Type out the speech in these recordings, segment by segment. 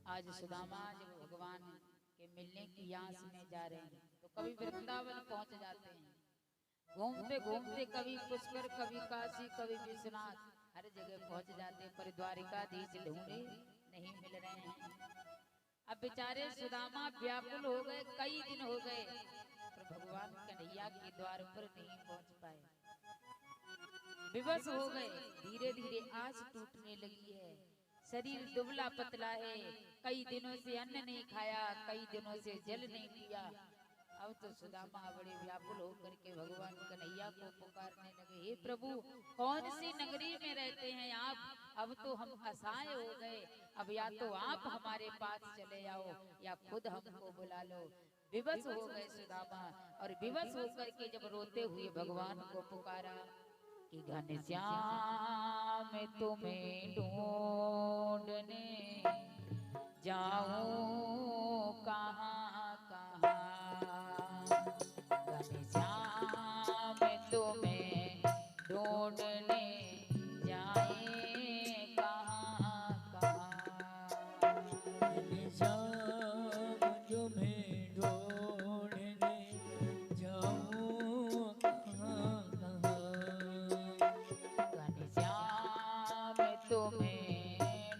आज सुदामा जब भगवान के मिलने की आस में जा रहे हैं तो कभी वृंदावन पहुंच जाते हैं, घूमते घूमते कभी पुष्कर, कभी काशी, कभी विश्वनाथ, हर जगह पहुंच जाते हैं, पर द्वारिकाधीश ढूंढे नहीं मिल रहे हैं। अब बेचारे सुदामा व्याकुल हो गए, कई दिन हो गए पर भगवान कन्हैया के द्वार पर नहीं पहुंच पाए, विवश हो गए। धीरे धीरे आस टूटने लगी है, शरीर दुबला पतला है, कई दिनों से अन्न नहीं खाया, कई दिनों से जल नहीं पिया। अब तो सुदामा बड़े व्याकुल होकर के भगवान कन्हैया को पुकारने लगे, हे प्रभु, कौन सी नगरी में रहते हैं आप? अब तो हम असहाय हो गए, अब या तो आप हमारे पास चले आओ या खुद हमको बुला लो। विवश हो गए सुदामा, और विवश होकर के जब रोते हुए भगवान को पुकारा कि घनश्याम तुम्हें ढूंढने जाऊं कहाँ कहाँ, घनश्याम तुम्हें ढूंढने जाए कहाँ कहाँ, घनश्याम तुम्हें ढूंढने जाऊं कहाँ कहाँ, घनश्याम तुम्हें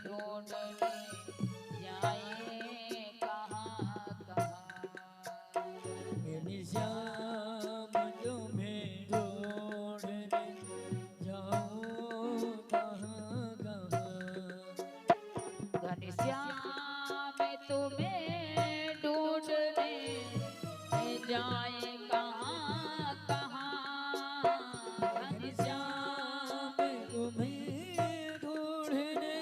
ढूंढने जाए कहाँ कहाँ, घनश्याम तुम्हें ढूंढने जाऊं कहाँ कहाँ, घनश्याम तुम्हें ढूंढने जाए कहाँ कहाँ, घनश्याम तुम्हें ढूंढने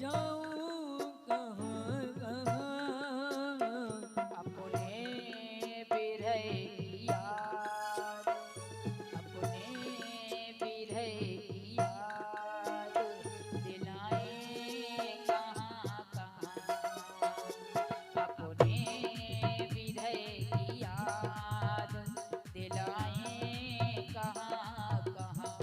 जाऊं कहाँ कहाँ, अपने बिरह की याद, अपने बिरह की याद दिलाए कहाँ कहाँ, अपने बिरह की याद दिलाए कहाँ कहाँ।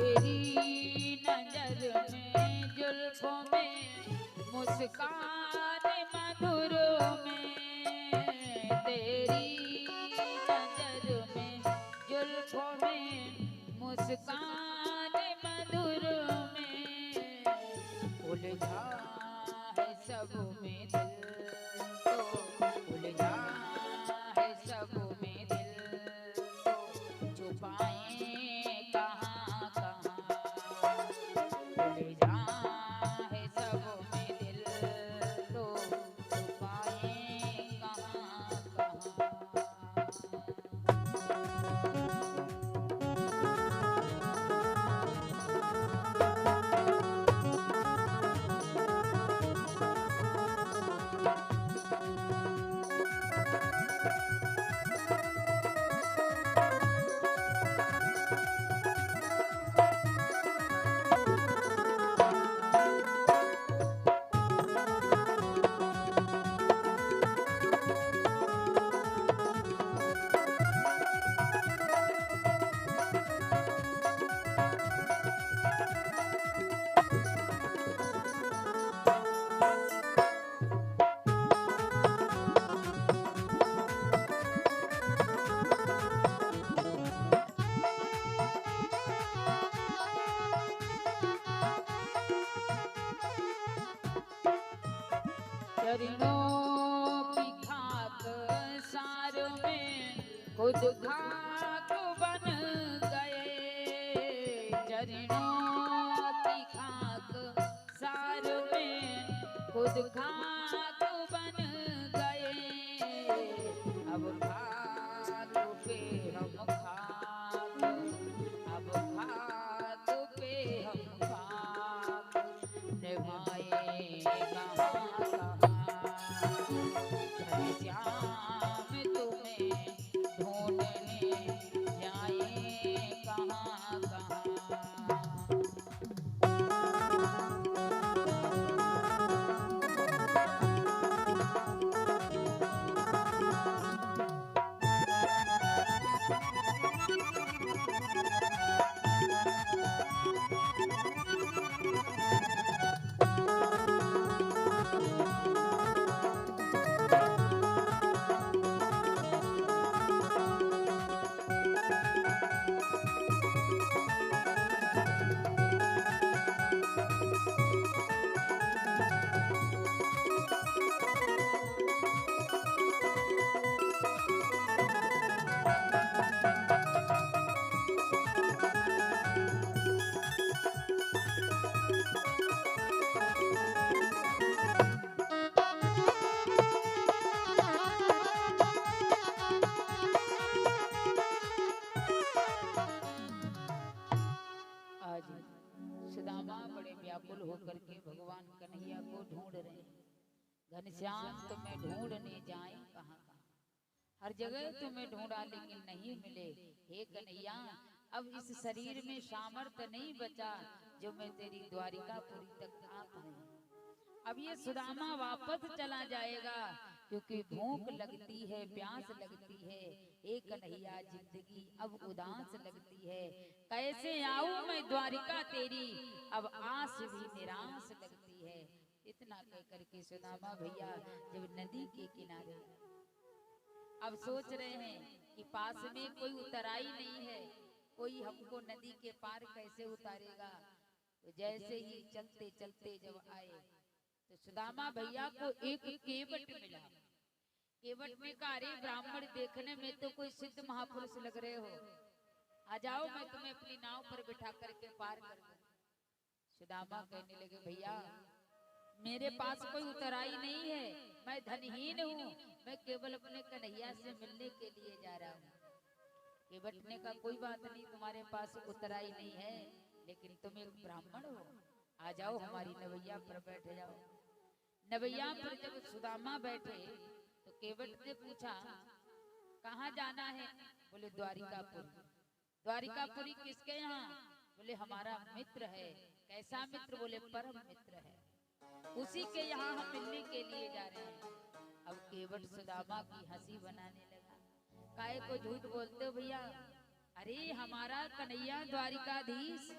तेरी नजर में जुल्फों में मुस्कान मधुर में, तेरी नजर में जुल्फों में मुस्कान मधुर में, उलझा है सब में दिल, तो उलझा है सब में दिल, तो छुपाए कहाँ कहाँ, उलझा है सब में दिल, तो छुपाए कहाँ कहाँ। चरणों की खाक सार में खुद खाक बन गए, चरणों की खाक सार में खुद खाक बन गए, अब खाक पे हम खाक, अब खाक व्याकुल होकर के भगवान कन्हैया को ढूंढ रहे हैं। घनश्याम तुम्हें ढूंढने जाए कहाँ कहाँ, हर जगह तुम्हें ढूंढा लेकिन नहीं मिले। हे कन्हैया अब इस शरीर में सामर्थ्य नहीं बचा जो मैं तेरी द्वारिकापुरी तक आ पाऊं। अब ये सुदामा वापस चला जाएगा क्योंकि भूख लगती है, प्यास लगती है। हे कन्हैया जिंदगी अब उदास लगती है, कैसे आऊं मैं द्वारिका तेरी, अब आस भी निराश लगती है। इतना कह करके सुदामा भैया जब नदी के किनारे अब सोच रहे हैं कि पास में कोई उतराई नहीं है, कोई हमको नदी के पार कैसे उतारेगा। तो जैसे ही चलते चलते जब आए तो सुदामा भैया को एक केवट मिला। केवट में कहा, अरे ब्राह्मण देखने में तो कोई सिद्ध महापुरुष लग रहे हो, आ जाओ मैं तुम्हें अपनी नाव पर बिठा करके पार कर दूं। सुदामा कहने लगे, भैया मेरे पास कोई उतराई नहीं है, मैं धनहीन हूँ, मैं केवल अपने कन्हैया से मिलने के लिए जा रहा हूँ। केवट ने कहा, कोई बात नहीं, तुम्हारे पास उतराई नहीं है लेकिन तुम एक ब्राह्मण हो, आ जाओ हमारी नवैया पर बैठ जाओ। नवैया पर जब सुदामा बैठे तो केवट ने पूछा, कहाँ जाना है? बोले द्वारिकापुरी। द्वारिकापुरी किसके यहाँ? बोले हमारा मित्र है। कैसा मित्र? बोले परम मित्र है, उसी के यहाँ हम मिलने के लिए जा रहे हैं। अब केवट सुदामा की हंसी बनाने लगा, काहे को झूठ बोलते हो भैया, अरे हमारा कन्हैया द्वारिकाधीश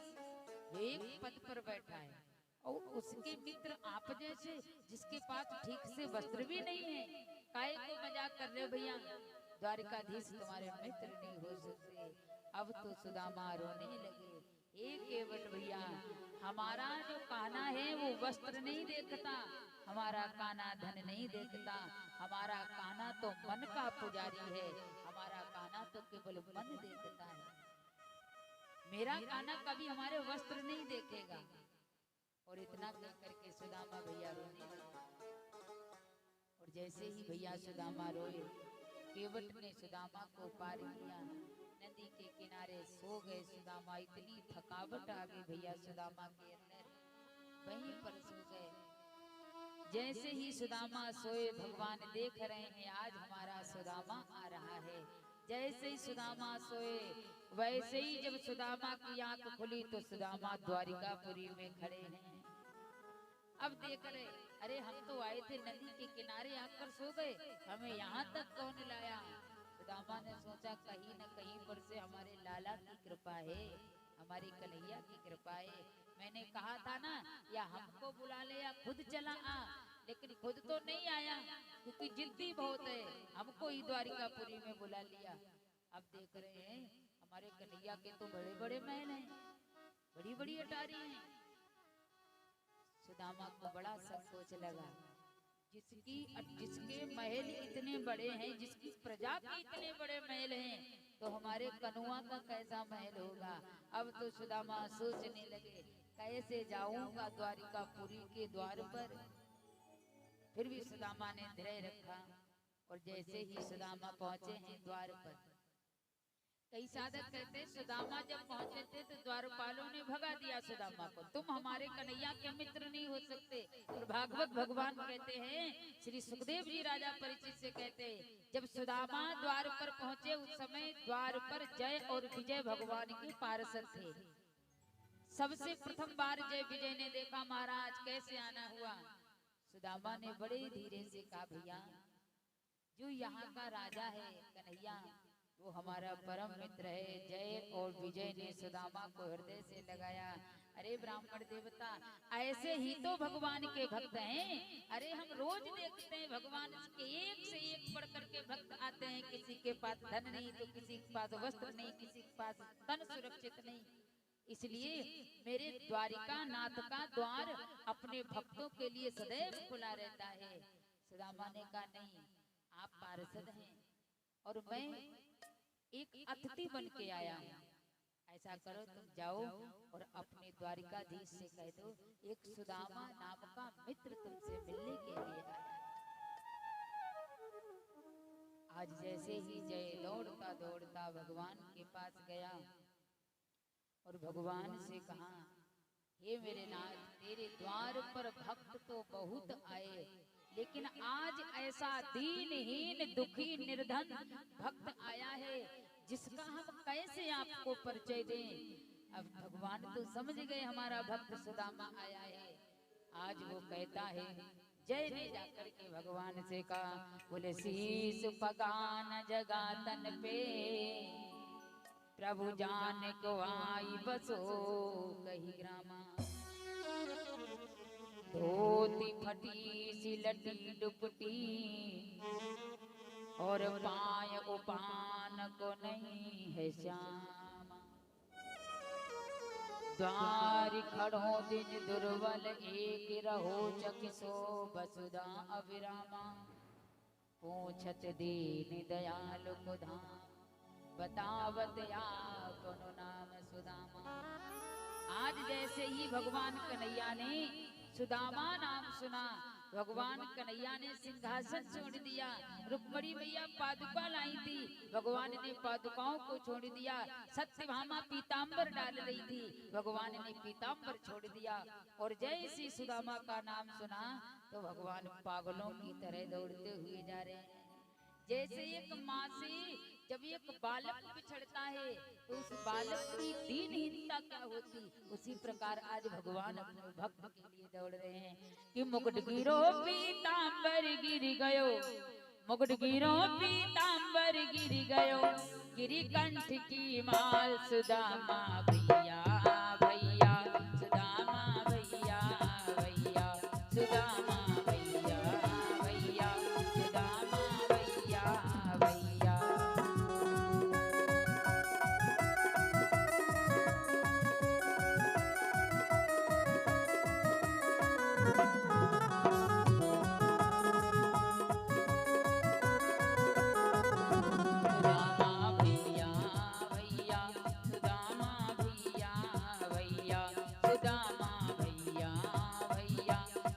एक पद पर बैठा है और उसके मित्र आप जैसे जिसके पास ठीक से वस्त्र भी नहीं है, काहे को मजाक कर रहे हो भैया, द्वारिकाधीश तुम्हारे मित्र नहीं हो सकते। अब तो सुदामा रोने लगे, एक केवट भैया हमारा जो कान्हा है वो वस्त्र नहीं देखता, हमारा कान्हा धन नहीं देखता, हमारा कान्हा तो मन का पुजारी है, हमारा कान्हा तो केवल मन देखता है, मेरा कान्हा कभी हमारे वस्त्र नहीं देखेगा। और इतना कह करके सुदामा भैया रोने लगे। और जैसे ही भैया सुदामा रोए, केवट ने सुदामा को पार किया, नदी के किनारे सो गए सुदामा। इतनी थकावट आ गई भैया सुदामा के अंदर, वहीं पर सो गए। जैसे ही सुदामा सोए, भगवान देख रहे हैं आज हमारा सुदामा आ रहा है। जैसे ही सुदामा सोए, वैसे ही जब सुदामा की आंख खुली तो सुदामा द्वारिकापुरी में खड़े हैं। अब देख रहे, अरे हम तो आए थे नदी के किनारे, आकर सो गए, हमें यहाँ तक कौन लाया? सुदामा ने सोचा कहीं न कहीं पर से हमारे लाला की कृपा है, हमारी कन्हैया की कृपा है। मैंने कहा था ना या हमको बुला ले या खुद चला आ, लेकिन खुद तो नहीं आया क्योंकि जिद्दी बहुत है, हमको ही द्वारिकापुरी में बुला लिया। अब देख रहे हैं हमारे कन्हैया के तो बड़े बड़े महल हैं, बड़ी बड़ी अटारी हैं। सुदामा को बड़ा संकोच लगा, जिसके महल इतने बड़े हैं, जिसकी प्रजा के इतने बड़े महल हैं, तो हमारे कनुआ का कैसा महल होगा। अब तो सुदामा सोचने लगे कैसे जाऊंगा द्वारिकापुरी के द्वार पर। फिर भी सुदामा ने धैर्य रखा और जैसे ही सुदामा पहुंचे हैं द्वार पर, कई साधक कहते सुदामा जब पहुंचे थे तो द्वारपालों ने भगा दिया सुदामा को, तुम हमारे कन्हैया के मित्र नहीं हो सकते। और भागवत भगवान कहते हैं, श्री सुखदेव जी राजा परीक्षित से कहते हैं, जब सुदामा द्वार पर पहुंचे उस समय द्वार पर जय और विजय भगवान के पार्षद थे। सबसे प्रथम बार जय विजय ने देखा महाराज कैसे आना हुआ। सुदामा ने बड़े धीरे से कहा, भैया जो यहाँ का राजा है कन्हैया वो हमारा परम मित्र है। जय और विजय ने सुदामा को हृदय से लगाया। अरे ब्राह्मण देवता ऐसे ही तो भगवान के भक्त हैं। अरे हम रोज देखते हैं भगवान के एक से एक बढ़ करके भक्त आते हैं, किसी के पास धन नहीं तो किसी के पास वस्त्र नहीं, किसी के पास तन सुरक्षित नहीं। इसलिए मेरे द्वारिका नाथ का द्वार अपने भक्तों के लिए सदैव खुला रहता है। सुदामा ने कहा, नहीं आप पार्षद हैं और मैं एक अतिथि बन के आया हूँ, ऐसा करो तुम जाओ और अपने द्वारिकाधीश से कह दो एक सुदामा नाम का मित्र तुमसे मिलने के लिए आया। आज जैसे ही जय दौड़ता दौड़ता भगवान के पास गया और भगवान से कहा, हे मेरे नाथ, तेरे द्वार पर भक्त तो बहुत आए, लेकिन आज ऐसा दीनहीन दुखी निर्धन भक्त आया है जिसका हम कैसे आपको परिचय दें। अब भगवान तो समझ गए हमारा भक्त सुदामा आया है। आज वो कहता है, जय ने जाकर के भगवान से कहा, बोले शीस पगान जगा तन पे, प्रभु जान को आई बसो कही ग्रामा। धोती फटी सी लटी दुपटी, और पाय उपान को नहीं है श्यामा। द्वार खड़ो दिन दुर्बल, एक रहो चकिसो बसुधा अविरामा। पूछत दीन दयालु को धाम, बतावत आपनो नाम सुदामा। आज जैसे ही भगवान कन्हैया ने सुदामा नाम सुना, भगवान कन्हैया ने सिंहासन छोड़ दिया। रुक्मणी मैया पादुका लाई थी, भगवान ने पादुकाओं को छोड़ दिया। सत्यभामा पीतांबर डाल रही थी, भगवान ने पीतांबर छोड़ दिया। और जैसे सुदामा का नाम सुना तो भगवान पागलों की तरह दौड़ते हुए जा रहे हैं। जैसे एक माँ से जब एक बालक बिछड़ता है तो उस बालक की दीनहीनता क्या होती, उसी प्रकार आज भगवान अपने भक्त के लिए दौड़ रहे हैं कि मुकुट गिरो पीतांबर गिर गयो, मुकुट गिरो पीतांबर गिर गयो, गिरी कंठ की माल सुदामा भैया भैया, सुदामा भैया भैया, सुदामा भैया भैया, सुदामा भैया भैया।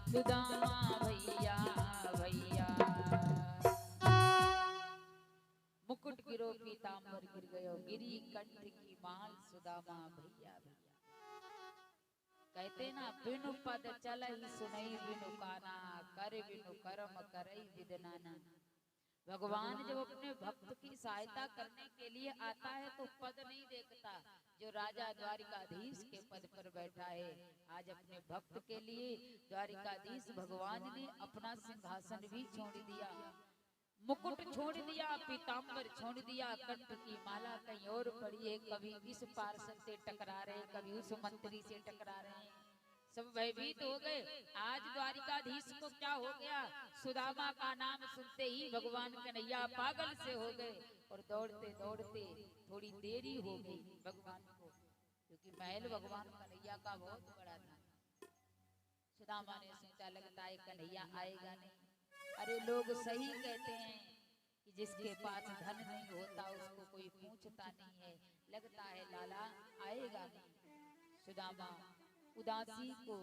सुदामा भैया भैया, मुकुट गिरो पीतांबर गिर गयो, गिरी कंठ की माल सुदामा भैया भैया। कहते ना, बिनु पद चलहि सुनई बिनु काना, कर बिनु कर्म करई विदनाना। भगवान जब अपने भक्त की सहायता करने के लिए आता है तो पद नहीं देखता। जो राजा द्वारिकाधीश के पद पर बैठा है, आज अपने भक्त के लिए द्वारिकाधीश भगवान ने अपना सिंहासन भी छोड़ दिया, मुकुट छोड़ दिया, पीतांबर छोड़ दिया, कंठ की माला कहीं और पड़ी है। कभी इस पार्षद से टकरा रहे, कभी उस मंत्री से टकरा रहे हैं, सब भयभीत हो गए। आज द्वारिकाधीश को क्या हो गया, सुदामा का नाम सुनते ही भगवान कन्हैया पागल से हो गए और दौड़ते दौड़ते थोड़ी देरी हो गई भगवान को, क्योंकि महल भगवान कन्हैया का बहुत बड़ा था। सुदामा ने सोचा, लगता है कन्हैया आएगा नहीं। अरे लोग सही कहते हैं कि जिसके पास धन नहीं होता उसको कोई पूछता नहीं है, लगता है लाला आएगा नहीं। सुदामा उदासी को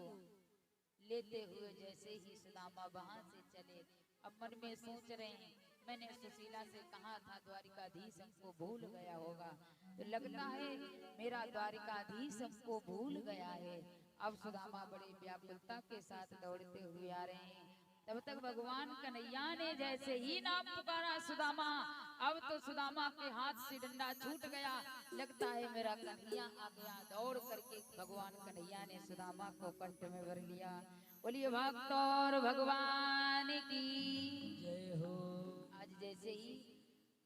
लेते हुए जैसे ही सुदामा वहां से चले, अब मन में सोच रहे हैं, मैंने सुशीला से कहा था द्वारिकाधीश हमको भूल गया होगा, तो लगता है मेरा द्वारिकाधीश हमको भूल गया है। अब सुदामा बड़े व्याकुलता के साथ दौड़ते हुए आ रहे हैं। तब तक भगवान कन्हैया ने जैसे ही नाम पुकारा सुदामा, अब तो सुदामा के हाथ से डंडा छूट गया, लगता है मेरा कन्हैया आ गया। दौड़ करके भगवान कन्हैया ने सुदामा को कंठ में भर लिया। बोलिए भक्त और भगवान की जय हो। आज जैसे ही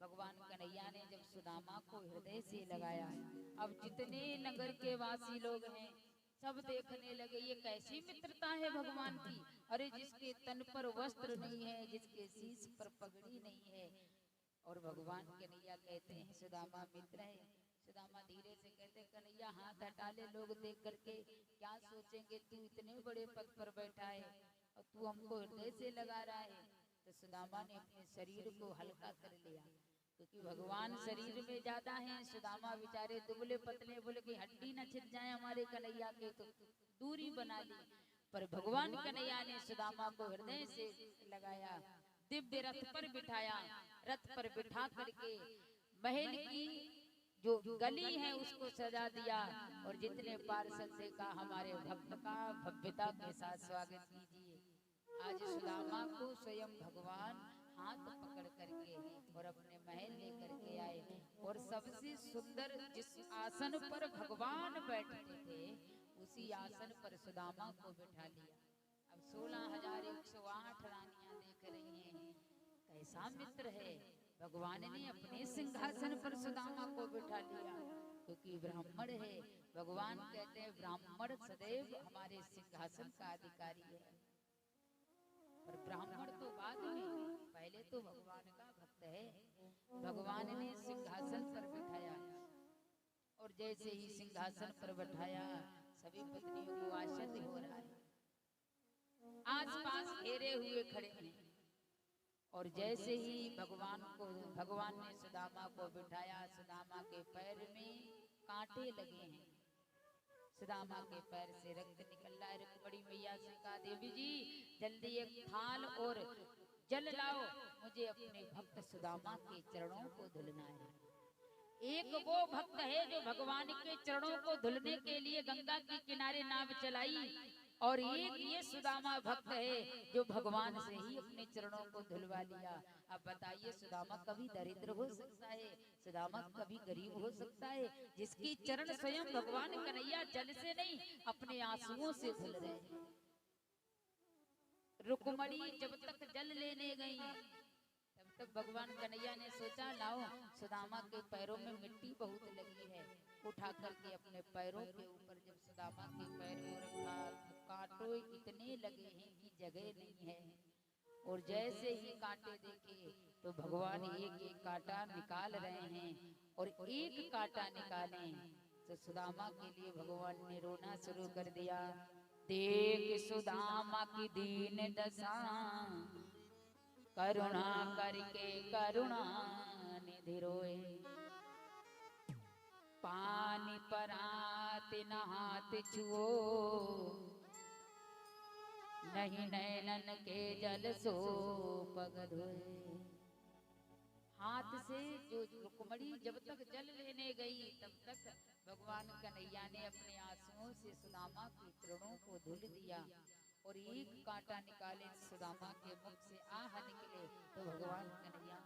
भगवान कन्हैया ने जब सुदामा को हृदय से लगाया, अब जितने नगर के वासी लोग हैं सब देखने लगे, ये कैसी मित्रता है भगवान की। अरे जिसके तन पर वस्त्र नहीं है, जिसके शीश पर पगड़ी नहीं है, और भगवान कन्हैया कहते हैं सुदामा मित्र है। सुदामा धीरे से कहते, कन्हैया हाथ हटा ले, लोग देख करके क्या सोचेंगे, तू इतने बड़े पद पर बैठा है और तू हमको हृदय से लगा रहा है। तो सुदामा ने अपने शरीर को हल्का कर लिया, क्योंकि भगवान शरीर में ज्यादा हैं। सुदामा बेचारे दुबले पतले, बोले कि हड्डी न छिद जाए हमारे कन्हैया के, तो दूरी बना ली। पर भगवान कन्हैया ने सुदामा को हृदय से लगाया, दिव्य रथ पर बिठाया, रथ पर बिठा करके महल की जो गली है उसको सजा दिया और जितने पार्षद से कहा हमारे भक्त का भव्यता के साथ स्वागत कीजिए। आज सुदामा को स्वयं भगवान हाथ पकड़ करके और अपने महल लेकर के आए और सबसे सुंदर जिस आसन पर भगवान बैठते थे उसी आसन पर सुदामा को बिठा लिया। अब 16,108 रानियां देख रही हैं, कैसा मित्र है। भगवान ने अपने सिंहासन पर सुदामा को बिठा लिया क्योंकि ब्राह्मण है। भगवान कहते हैं ब्राह्मण सदैव हमारे सिंहासन का अधिकारी है। और ब्राह्मण तो बाद में, पहले तो भगवान का भक्त है। भगवान ने सिंहासन पर बिठाया और जैसे ही सिंहासन पर बिठाया सभी पत्नियों को आश्चर्य हो रहा है। आसपास घेरे हुए खड़े हैं और जैसे ही भगवान ने सुदामा को बिठाया, सुदामा के पैर में कांटे लगे हैं। सुदामा के पैर से रक्त निकल रहा है। रुक्मिणी मैया से कहा देवी जी जल्दी एक थाल और जल लाओ, मुझे अपने भक्त सुदामा के चरणों को धुलना है। एक वो भक्त है जो भगवान के चरणों को धुलने के लिए गंगा के किनारे नाव चलाई और एक ये सुदामा भक्त है जो भगवान से ही अपने चरणों को धुलवा लिया। अब बताइए सुदामा कभी दरिद्र हो सकता है, सुदामा कभी गरीब हो सकता है, जिसकी चरण स्वयं भगवान कन्हैया जल से नहीं अपने आंसुओं से धुल रहे हैं। रुक्मिणी जब तक जल लेने गई तब तक भगवान कन्हैया ने सोचा लाओ सुदामा के पैरों में मिट्टी बहुत लगी है, उठा करके अपने पैरों के ऊपर जब सुदामा के पैर को रखा तो कांटों इतने लगे हैं कि जगह नहीं है। और जैसे ही कांटे देखे तो भगवान एक एक कांटा निकाल रहे हैं और एक कांटा निकाले तो सुदामा के लिए भगवान ने रोना शुरू कर दिया। देख सुदामा की दीन दशा, करुणा करके करुणा निधि रोए। पानी परात नहात छुओ, नहीं नैनन के जल सो पग धोए। हाथ से जो रुक्मिणी जब तक जल लेने गई तब तक भगवान कन्हैया ने अपने आंसुओं से सुदामा के चरणों को धुल दिया और एक कांटा निकाले सुदामा के मुख से आह निकले तो भगवान कन्हैया